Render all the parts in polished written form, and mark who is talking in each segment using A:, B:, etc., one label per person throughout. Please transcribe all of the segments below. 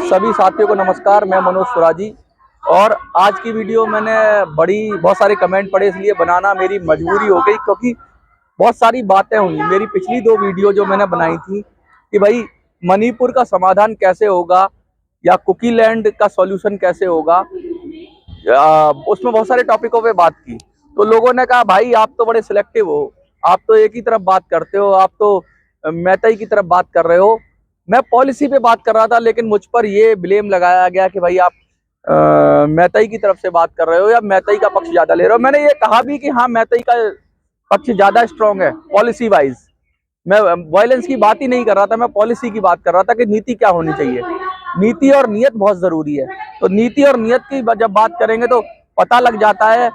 A: सभी साथियों को नमस्कार। मैं मनोज सुराजी और आज की वीडियो मैंने बहुत सारे कमेंट पढ़े इसलिए बनाना मेरी मजबूरी हो गई, क्योंकि बहुत सारी बातें हुई। मेरी पिछली 2 वीडियो जो मैंने बनाई थी कि भाई मणिपुर का समाधान कैसे होगा या कुकीलैंड का सॉल्यूशन कैसे होगा, उसमें बहुत सारे टॉपिकों पे बात की। तो लोगों ने कहा भाई आप तो बड़े सिलेक्टिव हो, आप तो एक ही तरफ बात करते हो, आप तो मैतई की तरफ बात कर रहे हो। मैं पॉलिसी पे बात कर रहा था, लेकिन मुझ पर ये ब्लेम लगाया गया कि भाई आप मैतई की तरफ से बात कर रहे हो या मैतई का पक्ष ज्यादा ले रहे हो। मैंने ये कहा भी कि हाँ, मैतई का पक्ष ज्यादा स्ट्रांग है पॉलिसी वाइज। मैं वायलेंस की बात ही नहीं कर रहा था, मैं पॉलिसी की बात कर रहा था कि नीति क्या होनी चाहिए। नीति और नियत बहुत जरूरी है। तो नीति और नियत की जब बात करेंगे तो पता लग जाता है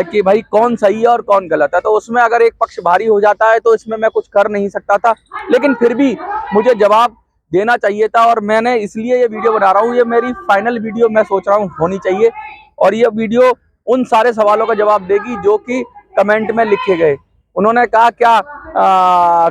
A: कि भाई कौन सही है और कौन गलत है। तो उसमें अगर एक पक्ष भारी हो जाता है तो इसमें मैं कुछ कर नहीं सकता था, लेकिन फिर भी मुझे जवाब देना चाहिए था और मैंने इसलिए ये वीडियो बना रहा हूँ। ये मेरी फाइनल वीडियो मैं सोच रहा हूँ होनी चाहिए और ये वीडियो उन सारे सवालों का जवाब देगी जो कि कमेंट में लिखे गए। उन्होंने कहा क्या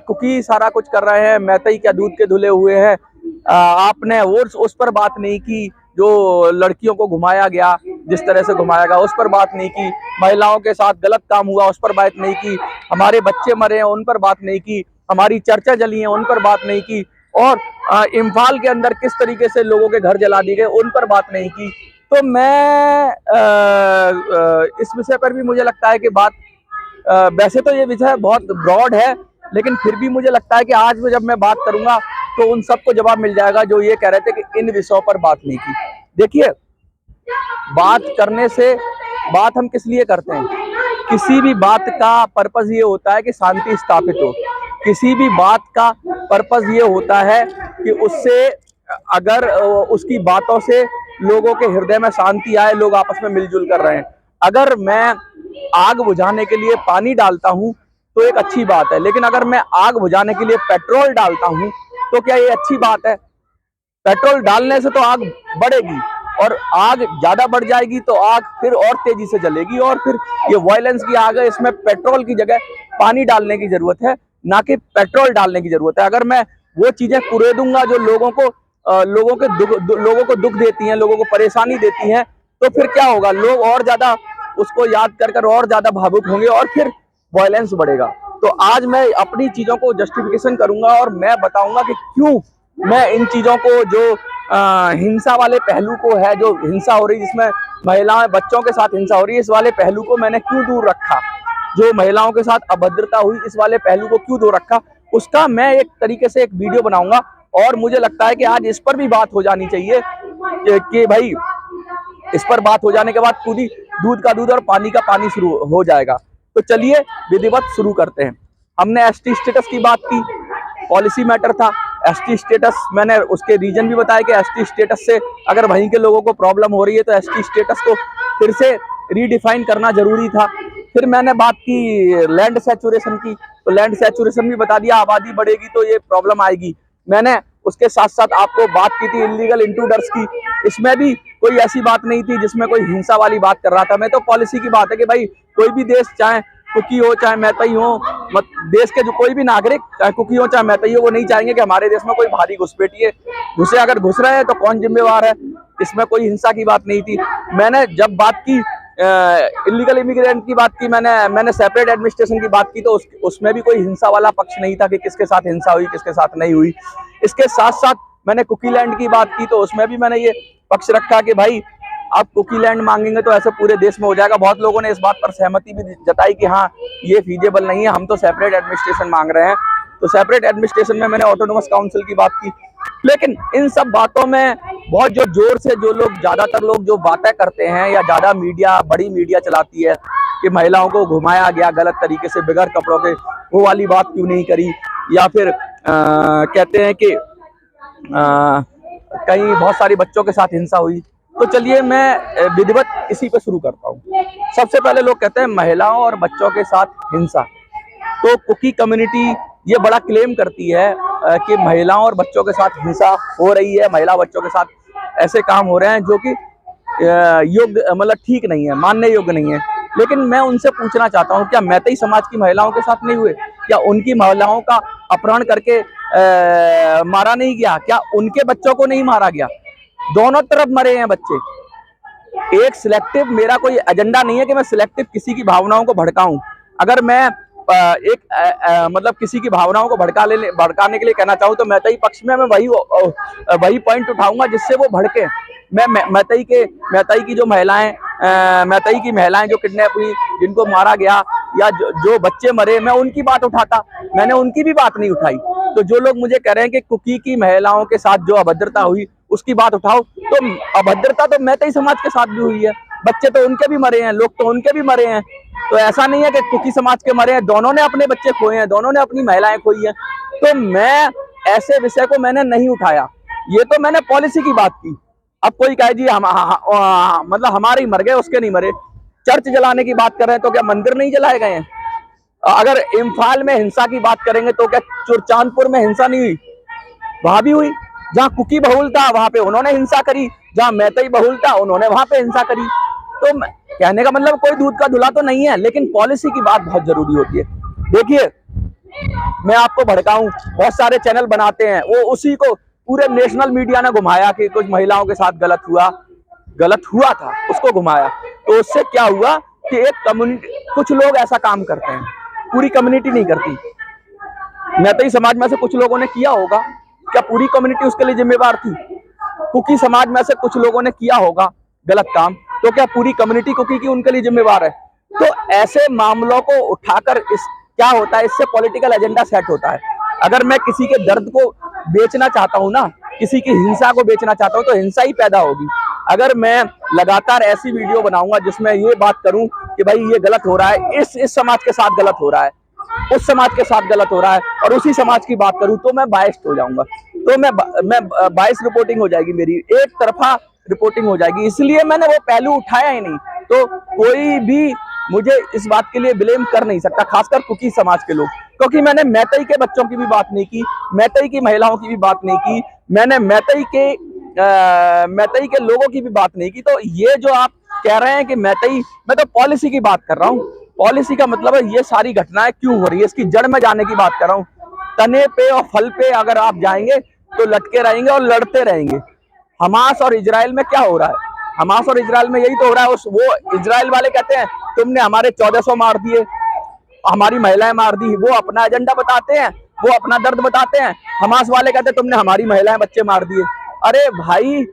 A: कुकी सारा कुछ कर रहे हैं, मैतई क्या दूध के धुले हुए हैं। आपने वो उस पर बात नहीं की जो लड़कियों को घुमाया गया, जिस तरह से घुमाया गया उस पर बात नहीं की। महिलाओं के साथ गलत काम हुआ उस पर बात नहीं की। हमारे बच्चे मरे हैं उन पर बात नहीं की। हमारी चर्चा जली है उन पर बात नहीं की। और इम्फाल के अंदर किस तरीके से लोगों के घर जला दिए गए उन पर बात नहीं की। तो मैं इस विषय पर भी मुझे लगता है कि बात वैसे तो ये विषय बहुत ब्रॉड है, लेकिन फिर भी मुझे लगता है कि आज में जब मैं बात करूंगा तो उन सबको जवाब मिल जाएगा जो ये कह रहे थे कि इन विषयों पर बात नहीं की। देखिए, बात करने से बात हम किस लिए करते हैं? किसी भी बात का पर्पस ये होता है कि शांति स्थापित हो। किसी भी बात का पर्पस ये होता है कि उससे अगर उसकी बातों से लोगों के हृदय में शांति आए, लोग आपस में मिलजुल कर रहे हैं। अगर मैं आग बुझाने के लिए पानी डालता हूं तो एक अच्छी बात है, लेकिन अगर मैं आग बुझाने के लिए पेट्रोल डालता हूं तो क्या ये अच्छी बात है? पेट्रोल डालने से तो आग बढ़ेगी और आग ज्यादा बढ़ जाएगी तो आग फिर और तेजी से जलेगी और फिर ये वायलेंस की आग है। इसमें पेट्रोल की जगह पानी डालने की जरूरत है, ना कि पेट्रोल डालने की जरूरत है। अगर मैं वो चीजें कुरे दूंगा जो लोगों को दुख देती हैं, लोगों को परेशानी देती हैं, तो फिर क्या होगा? लोग और ज्यादा उसको याद कर और ज्यादा भावुक होंगे और फिर वायलेंस बढ़ेगा। तो आज मैं अपनी चीजों को जस्टिफिकेशन करूंगा और मैं बताऊंगा कि क्यों मैं इन चीजों को, जो हिंसा वाले पहलू को है, जो हिंसा हो रही जिसमें महिलाएं बच्चों के साथ हिंसा हो रही है, इस वाले पहलू को मैंने क्यों दूर रखा। जो महिलाओं के साथ अभद्रता हुई इस वाले पहलू को क्यों दूर रखा, उसका मैं एक तरीके से एक वीडियो बनाऊंगा। और मुझे लगता है कि आज इस पर भी बात हो जानी चाहिए कि भाई इस पर बात हो जाने के बाद पूरी दूध का दूध और पानी का पानी शुरू हो जाएगा। तो चलिए विधिवत शुरू करते हैं। हमने एसटी स्टेटस की बात की, पॉलिसी मैटर था। एसटी स्टेटस मैंने उसके रीजन भी बताया कि एसटी स्टेटस से अगर वहीं के लोगों को प्रॉब्लम हो रही है तो एसटी स्टेटस को फिर से रीडिफाइन करना जरूरी था। फिर मैंने बात की लैंड सैचुरेशन की, तो लैंड सैचुरेशन भी बता दिया, आबादी बढ़ेगी तो ये प्रॉब्लम आएगी। मैंने उसके साथ साथ आपको बात की थी इलीगल इंट्रूडर्स की। इसमें भी कोई ऐसी बात नहीं थी जिसमें कोई हिंसा वाली बात कर रहा था मैं। तो पॉलिसी की बात है कि भाई कोई भी देश, चाहे कुकी हो चाहे मैतई हो, देश के जो कोई भी नागरिक, चाहे कुकी हो चाहे मैतई हो, वो नहीं चाहेंगे कि हमारे देश में कोई भारी घुसपैठिए घुसे। अगर घुस रहे हैं तो कौन जिम्मेवार है? इसमें कोई हिंसा की बात नहीं थी। मैंने जब बात की इलीगल इमिग्रेंट की बात की, मैंने सेपरेट एडमिनिस्ट्रेशन की बात की, तो उसमें भी कोई हिंसा वाला पक्ष नहीं था कि किसके साथ हिंसा हुई किसके साथ नहीं हुई। इसके साथ साथ मैंने कुकीलैंड की बात की, तो उसमें भी मैंने ये पक्ष रखा कि भाई आप कुकीलैंड मांगेंगे तो ऐसे पूरे देश में हो जाएगा। बहुत लोगों ने इस बात पर सहमति भी जताई कि हाँ ये फीजेबल नहीं है, हम तो सेपरेट एडमिनिस्ट्रेशन मांग रहे हैं। तो सेपरेट एडमिनिस्ट्रेशन में मैंने ऑटोनोमस काउंसिल की बात की। लेकिन इन सब बातों में बहुत जो जोर से जो लोग, ज्यादातर लोग जो बातें करते हैं या ज्यादा मीडिया, बड़ी मीडिया चलाती है कि महिलाओं को घुमाया गया गलत तरीके से बगैर कपड़ों के, वो वाली बात क्यों नहीं करी। या फिर कहते हैं कि कहीं बहुत सारे बच्चों के साथ हिंसा हुई। तो चलिए मैं विधिवत इसी पे शुरू करता हूँ। सबसे पहले लोग कहते हैं महिलाओं और बच्चों के साथ हिंसा। तो कुकी कम्युनिटी ये बड़ा क्लेम करती है कि महिलाओं और बच्चों के साथ हिंसा हो रही है, महिला बच्चों के साथ ऐसे काम हो रहे हैं जो कि योग्य, मतलब ठीक नहीं है, मानने योग्य नहीं है। लेकिन मैं उनसे पूछना चाहता हूँ, क्या मैतई समाज की महिलाओं के साथ नहीं हुए? क्या उनकी महिलाओं का अपहरण करके मारा नहीं गया? क्या उनके बच्चों को नहीं मारा गया? दोनों तरफ मरे हैं बच्चे। एक सिलेक्टिव, मेरा कोई एजेंडा नहीं है कि मैं सिलेक्टिव किसी की भावनाओं को भड़काऊं। अगर मैं मतलब किसी की भावनाओं को भड़काने के लिए कहना चाहूँ तो मैतई पक्ष में मैं वही पॉइंट उठाऊंगा जिससे वो भड़के। मैं मैतई की जो महिलाएं, मैतई की महिलाएं जो किडनैप हुई, जिनको मारा गया, या जो बच्चे मरे, मैं उनकी बात उठाता। मैंने उनकी भी बात नहीं उठाई। तो जो लोग मुझे कह रहे हैं कि कुकी की महिलाओं के साथ जो अभद्रता हुई उसकी बात उठाओ, तो अभद्रता तो मैतई समाज के साथ भी हुई है। बच्चे तो उनके भी मरे हैं, लोग तो उनके भी मरे हैं। तो ऐसा नहीं है कि कुकी समाज के मरे हैं, दोनों ने अपने बच्चे खोए हैं, दोनों ने अपनी महिलाएं खोई हैं। तो मैं ऐसे विषय को मैंने नहीं उठाया। ये तो मैंने पॉलिसी की बात की। अब कोई कहे जी मतलब हमारे ही मर गए, उसके नहीं मरे। चर्च जलाने की बात कर रहे हैं तो क्या मंदिर नहीं जलाए गए हैं? अगर इम्फाल में हिंसा की बात करेंगे तो क्या चुरचांदपुर में हिंसा नहीं हुई? वहां भी हुई। जहां कुकी बहुल था वहां पे उन्होंने हिंसा करी, जहां मैतई बहुल था उन्होंने वहां पे हिंसा करी। तो कहने का मतलब कोई दूध का धुला तो नहीं है, लेकिन पॉलिसी की बात बहुत जरूरी होती है। देखिए, मैं आपको भड़काऊं, बहुत सारे चैनल बनाते हैं, वो उसी को पूरे नेशनल मीडिया ने घुमाया कि कुछ महिलाओं के साथ गलत हुआ था, उसको घुमाया। तो उससे क्या हुआ कि एक कम्युनिटी, कुछ लोग ऐसा काम करते हैं, पूरी कम्युनिटी नहीं करती। मैतई समाज में से कुछ लोगों ने किया होगा, क्या पूरी कम्युनिटी उसके लिए जिम्मेवार थी? कुकी समाज में से कुछ लोगों ने किया होगा गलत काम, तो क्या पूरी कम्युनिटी कुकी की उनके लिए जिम्मेवार है? तो ऐसे मामलों को उठाकर क्या होता है, इससे पॉलिटिकल एजेंडा सेट होता है। अगर मैं किसी के दर्द को बेचना चाहता हूं ना, किसी की हिंसा को बेचना चाहता हूं, तो हिंसा ही पैदा होगी। अगर मैं लगातार ऐसी वीडियो बनाऊंगा जिसमें ये बात करूं कि भाई ये गलत हो रहा है, इस समाज के साथ गलत हो रहा है, उस समाज के साथ गलत हो रहा है, और उसी समाज की बात करूं, तो मैं बायस्ड हो जाऊंगा। तो मैं बायस रिपोर्टिंग हो जाएगी, मेरी एक तरफा रिपोर्टिंग हो जाएगी। इसलिए मैंने वो पहलू उठाया ही नहीं। तो कोई भी मुझे इस बात के लिए ब्लेम कर नहीं सकता, खासकर कुकी समाज के लोग, क्योंकि मैंने मैतई के बच्चों की भी बात नहीं की, मैतई की महिलाओं की भी बात नहीं की, मैंने मैतई के लोगों की भी बात नहीं की। तो ये जो आप कह रहे हैं कि मैतई, मैं तो पॉलिसी की बात कर रहा हूँ। पॉलिसी का मतलब है ये सारी घटनाएं क्यों हो रही है, इसकी जड़ में जाने की बात कर रहा हूँ। तने पे और फल पे अगर आप जाएंगे तो लटके रहेंगे और लड़ते रहेंगे। हमास और इजराइल में क्या हो रहा है? हमास और इजराइल में यही तो हो रहा है। वो इजराइल वाले कहते हैं तुमने हमारे 1400 मार दिए, हमारी महिलाएं मार दी। वो अपना एजेंडा बताते हैं, वो अपना दर्द बताते हैं। हमास वाले कहते हैं तुमने हमारी महिलाएं बच्चे मार दिए। अरे भाई,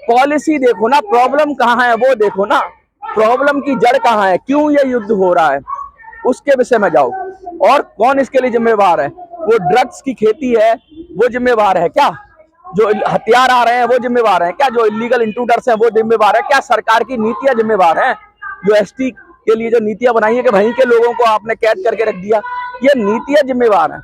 A: पॉलिसी देखो ना, प्रॉब्लम कहाँ है वो देखो ना, प्रॉब्लम की जड़ कहाँ है, क्यों ये युद्ध हो रहा है, उसके विषय में जाओ। और कौन इसके लिए जिम्मेवार है? वो ड्रग्स की खेती है, वो जिम्मेवार है क्या? जो हथियार आ रहे हैं वो जिम्मेवार है क्या? जो इलीगल इंट्रूडर्स हैं वो जिम्मेवार है क्या? सरकार की नीतियां जिम्मेवार हैं? जो एसटी के लिए जो नीतियां बनाई है कि वहीं के लोगों को आपने कैद करके रख दिया, ये नीतियां जिम्मेवार हैं।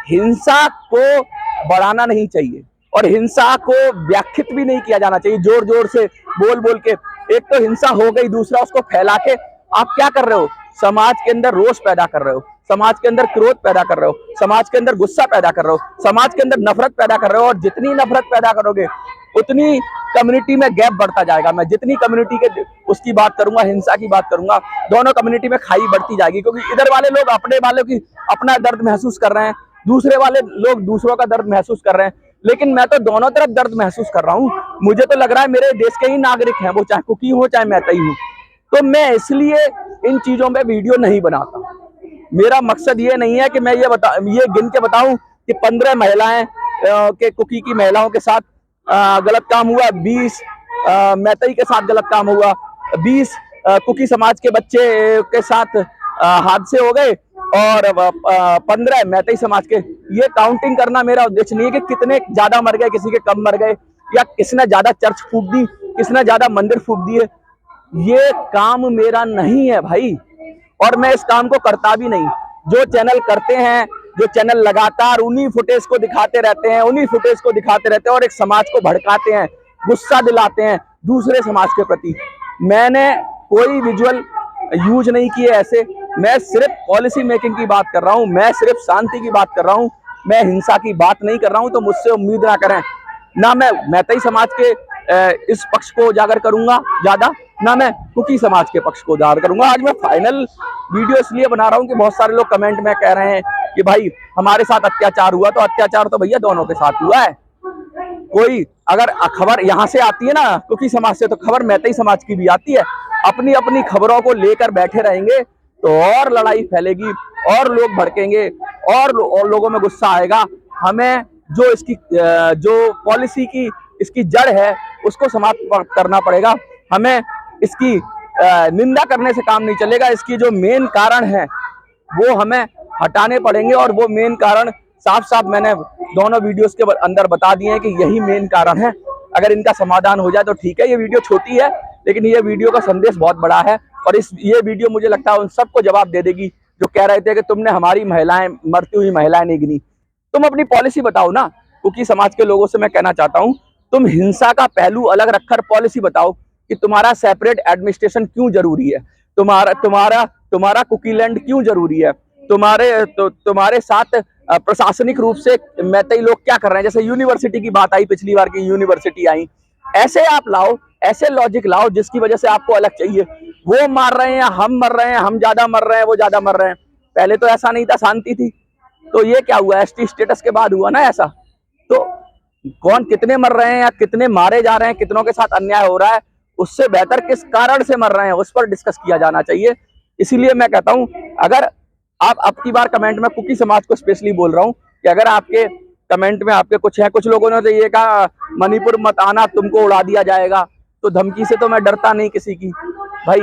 A: हिंसा को बढ़ाना नहीं चाहिए और हिंसा को व्याख्यात भी नहीं किया जाना चाहिए जोर जोर से बोल बोल के। एक तो हिंसा हो गई, दूसरा उसको फैला के आप क्या कर रहे हो? समाज के अंदर रोष पैदा कर रहे हो, समाज के अंदर क्रोध पैदा कर रहे हो, समाज के अंदर गुस्सा पैदा कर रहे हो, समाज के अंदर नफरत पैदा कर रहे हो। और जितनी नफरत पैदा करोगे उतनी कम्युनिटी में गैप बढ़ता जाएगा। मैं जितनी कम्युनिटी के उसकी बात करूंगा, हिंसा की बात करूंगा, दोनों कम्युनिटी में खाई बढ़ती जाएगी। क्योंकि इधर वाले लोग अपने वालों की अपना दर्द महसूस कर रहे हैं, दूसरे वाले लोग दूसरों का दर्द महसूस कर रहे हैं, लेकिन मैं तो दोनों तरफ दर्द महसूस कर रहा हूँ। मुझे तो लग रहा है मेरे देश के ही नागरिक हैं, वो चाहे कुकी हो चाहे मैतई हो। तो मैं इसलिए इन चीजों में वीडियो नहीं बनाता। मेरा मकसद ये नहीं है कि मैं ये गिन के बताऊं कि 15 महिलाएं के कुकी की महिलाओं के साथ गलत काम हुआ, 20 मैतई के साथ गलत काम हुआ, 20 कुकी समाज के बच्चे के साथ हादसे हो गए और 15 मैतई समाज के। ये काउंटिंग करना मेरा उद्देश्य नहीं है कि कितने ज्यादा मर गए, किसी के कम मर गए, या किसने ज्यादा चर्च फूंक दी, किसने ज्यादा मंदिर फूंक दिए। ये काम मेरा नहीं है भाई, और मैं इस काम को करता भी नहीं। जो चैनल करते हैं, जो चैनल लगातार उन्हीं फुटेज को दिखाते रहते हैं, उन्हीं फुटेज को दिखाते रहते हैं और एक समाज को भड़काते हैं, गुस्सा दिलाते हैं दूसरे समाज के प्रति। मैंने कोई विजुअल यूज नहीं किए ऐसे। मैं सिर्फ पॉलिसी मेकिंग की बात कर रहा हूं, मैं सिर्फ शांति की बात कर रहा हूं, मैं हिंसा की बात नहीं कर रहा हूं। तो मुझसे उम्मीद ना करें, ना मैं मैतई समाज के इस पक्ष को उजागर करूंगा ज्यादा, ना मैं कुकी समाज के पक्ष को उजागर करूंगा। आज मैं फाइनल वीडियो इसलिए बना रहा हूं कि बहुत सारे लोग कमेंट में कह रहे हैं कि भाई हमारे साथ अत्याचार हुआ, तो अत्याचार तो भैया दोनों के साथ हुआ है। कोई अगर खबर यहाँ से आती है ना कुकी समाज से, तो खबर मैतेई समाज की भी आती है। अपनी अपनी खबरों को लेकर बैठे रहेंगे तो और लड़ाई फैलेगी और लोग भड़केंगे और लोगों में गुस्सा आएगा। हमें जो इसकी जो पॉलिसी की इसकी जड़ है उसको समाप्त करना पड़ेगा। हमें इसकी निंदा करने से काम नहीं चलेगा। इसकी जो मेन कारण है वो हमें हटाने पड़ेंगे और वो मेन कारण साफ साफ मैंने दोनों वीडियोस के अंदर बता दिए हैं कि यही मेन कारण है। अगर इनका समाधान हो जाए तो ठीक है। ये वीडियो छोटी है लेकिन ये वीडियो का संदेश बहुत बड़ा है और ये वीडियो मुझे लगता है उन सबको जवाब दे देगी जो कह रहे थे कि तुमने हमारी महिलाएं, मरती हुई महिलाएं नहीं गिनी। तुम अपनी पॉलिसी बताओ ना। कुकी समाज के लोगों से मैं कहना चाहता हूं, तुम हिंसा का पहलू अलग रखकर पॉलिसी बताओ कि तुम्हारा सेपरेट एडमिनिस्ट्रेशन क्यों जरूरी है, तुम्हारा कुकी लैंड क्यों जरूरी है, तुम्हारे साथ प्रशासनिक रूप से मैतेई लोग क्या कर रहे हैं। जैसे यूनिवर्सिटी की बात आई, पिछली बार की यूनिवर्सिटी आई, ऐसे आप लाओ, ऐसे लॉजिक लाओ जिसकी वजह से आपको अलग चाहिए। वो मार रहे हैं, हम मर रहे हैं, हम ज्यादा मर रहे हैं, वो ज्यादा मर रहे हैं। पहले तो ऐसा नहीं था, शांति थी। तो ये क्या हुआ, एसटी स्टेटस के बाद हुआ ना ऐसा। तो कौन कितने मर रहे हैं या कितने मारे जा रहे हैं, कितनों के साथ अन्याय हो रहा है, उससे बेहतर किस कारण से मर रहे हैं उस पर डिस्कस किया जाना चाहिए। इसीलिए मैं कहता हूं, अगर आप अब की बार कमेंट में कुकी समाज को स्पेशली बोल रहा हूं कि अगर आपके कमेंट में आपके कुछ है, कुछ लोगों ने तो ये कहा मणिपुर मत आना, तुमको उड़ा दिया जाएगा। तो धमकी से तो मैं डरता नहीं किसी की भाई।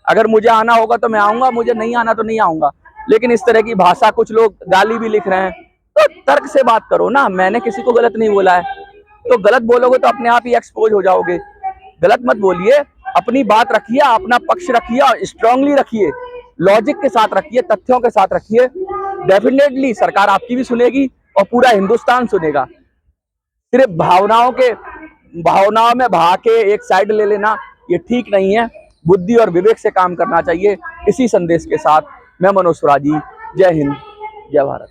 A: अगर मुझे आना होगा तो मैं आऊंगा, मुझे नहीं आना तो नहीं आऊंगा। लेकिन इस तरह की भाषा, कुछ लोग गाली भी लिख रहे हैं, तो तर्क से बात करो ना। मैंने किसी को गलत नहीं बोला है। तो गलत बोलोगे तो अपने आप ही एक्सपोज हो जाओगे। गलत मत बोलिए, अपनी बात रखिए, अपना पक्ष रखिए, स्ट्रांगली रखिए, लॉजिक के साथ रखिए, तथ्यों के साथ रखिए। डेफिनेटली सरकार आपकी भी सुनेगी और पूरा हिंदुस्तान सुनेगा। सिर्फ भावनाओं में बहा के एक साइड ले लेना ये ठीक नहीं है। बुद्धि और विवेक से काम करना चाहिए। इसी संदेश के साथ मैं मनोज सुराजी, जय हिंद, जय भारत।